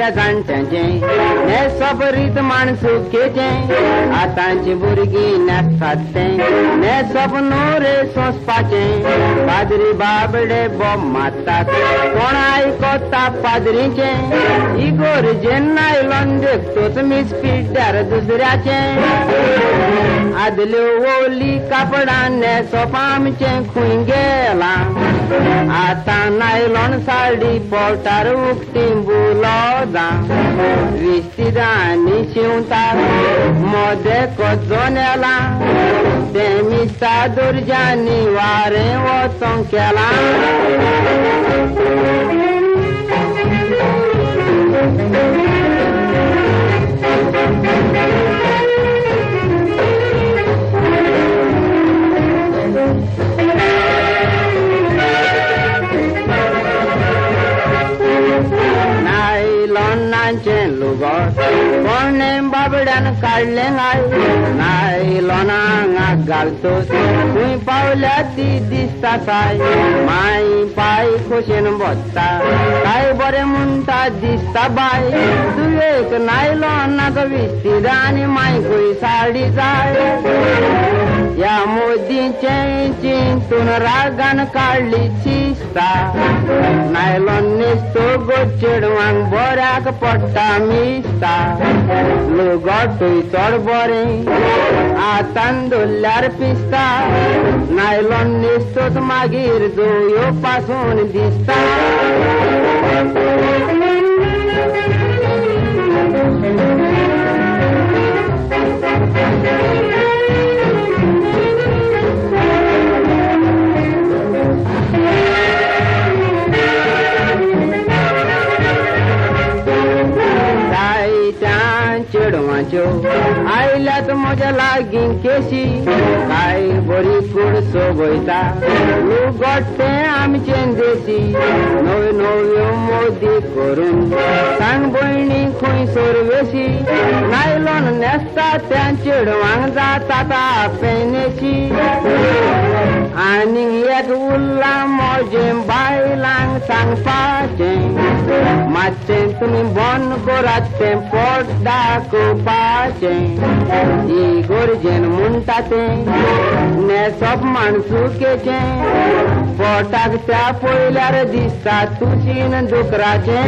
आपल्या जाणट्यांचे हे सबरीत माणसुकेचे आतांची भुरगीं नेसतात ते हे सब नोरे सोंसपाचे पाद्री बाबडे बोब मारतात कोण आयकोता पाद्रीचे इगोर जेन्ना आयलोन देखतोच मीस पिड्ड्यार दुसऱ्याचे आदल्यो ओली कापडां नेसप आमचें खूंय गेला आता नायलॉन साडी पोटार उक्ती बुलोदां विस्तिदांनी शिंवतात मोदे कोचो नेला ते मिस्ता दुर्जांनी वारें वचोंक केला लुगोट कोणे बाबड्यान काढले हाय नायलॉनाक घालतोच खूंय पावल्या ती दिसता काय माई पाय खोशेन बसता काय बरें म्हणटा दिसता बाय तुवेक नायलॉनाक विस्तीद आनी मायकूय साडी जाय या मोदीचे चिंतून रागान काढली चिस्ता नायलॉन न्हेसतो गो चेडवांक बऱ्याक पडटा मिस्ता लुगोटूय चड बरें आतां दवरल्यार पिसता नायलॉन न्हेसतोच मागीर जोयो पासून दिसता आयल्यात म्हज्या लागीं केशी काय बरी कूड सोबयता लुगोटे आमचें देशी नव्यो नव्यो मोदी करून सांग भयणी खंय सोरवेशी नायलॉन नेसता त्या चेडवांक जाता पेनेशी आनी एक उरलां म्हजें बायलांक सांगपाचें मातशें तुमी बंद करात तें पोट दाखोवपाचें इगोरजेन म्हणटा तें नेसप माणसुकेचें पोटाक त्या पळयल्यार दिसता तुशीन दुकराचें